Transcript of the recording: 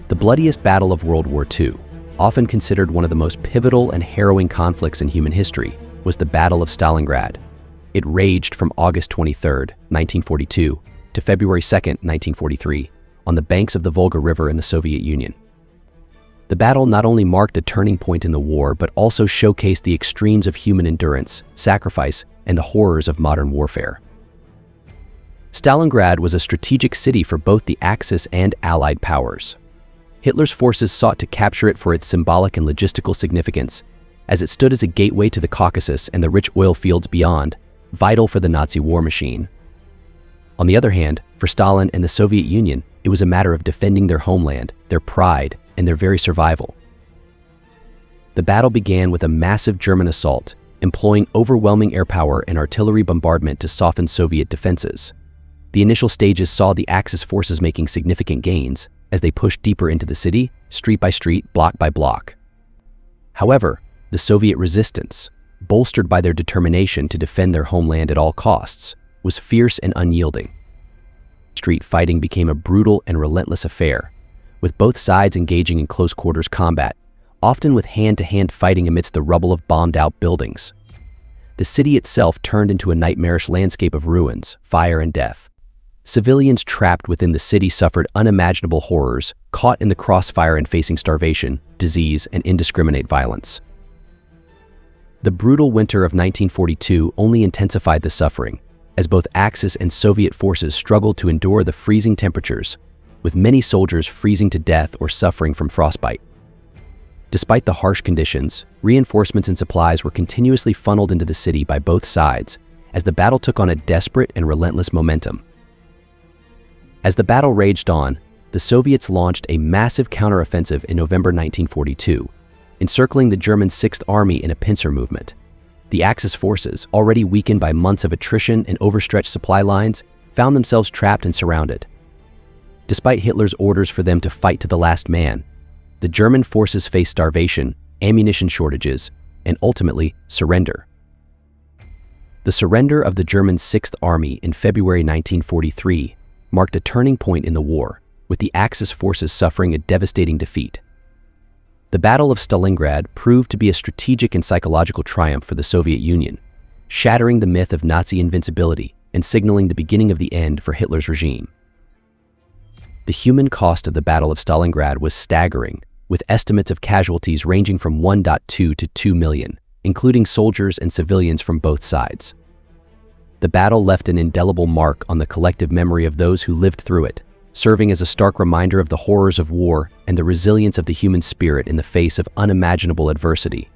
The bloodiest battle of World War II, often considered one of the most pivotal and harrowing conflicts in human history, was the Battle of Stalingrad. It raged from August 23, 1942, to February 2, 1943, on the banks of the Volga River in the Soviet Union. The battle not only marked a turning point in the war, but also showcased the extremes of human endurance, sacrifice, and the horrors of modern warfare. Stalingrad was a strategic city for both the Axis and Allied powers. Hitler's forces sought to capture it for its symbolic and logistical significance, as it stood as a gateway to the Caucasus and the rich oil fields beyond, vital for the Nazi war machine. On the other hand, for Stalin and the Soviet Union, it was a matter of defending their homeland, their pride, and their very survival. The battle began with a massive German assault, employing overwhelming air power and artillery bombardment to soften Soviet defenses. The initial stages saw the Axis forces making significant gains as they pushed deeper into the city, street by street, block by block. However, the Soviet resistance, bolstered by their determination to defend their homeland at all costs, was fierce and unyielding. Street fighting became a brutal and relentless affair, with both sides engaging in close-quarters combat, often with hand-to-hand fighting amidst the rubble of bombed-out buildings. The city itself turned into a nightmarish landscape of ruins, fire, and death. Civilians trapped within the city suffered unimaginable horrors, caught in the crossfire and facing starvation, disease, and indiscriminate violence. The brutal winter of 1942 only intensified the suffering, as both Axis and Soviet forces struggled to endure the freezing temperatures, with many soldiers freezing to death or suffering from frostbite. Despite the harsh conditions, reinforcements and supplies were continuously funneled into the city by both sides, as the battle took on a desperate and relentless momentum. As the battle raged on, the Soviets launched a massive counteroffensive in November 1942, encircling the German Sixth Army in a pincer movement. The Axis forces, already weakened by months of attrition and overstretched supply lines, found themselves trapped and surrounded. Despite Hitler's orders for them to fight to the last man, the German forces faced starvation, ammunition shortages, and ultimately surrender. The surrender of the German Sixth Army in February 1943 marked a turning point in the war, with the Axis forces suffering a devastating defeat. The Battle of Stalingrad proved to be a strategic and psychological triumph for the Soviet Union, shattering the myth of Nazi invincibility and signaling the beginning of the end for Hitler's regime. The human cost of the Battle of Stalingrad was staggering, with estimates of casualties ranging from 1.2 to 2 million, including soldiers and civilians from both sides. The battle left an indelible mark on the collective memory of those who lived through it, serving as a stark reminder of the horrors of war and the resilience of the human spirit in the face of unimaginable adversity.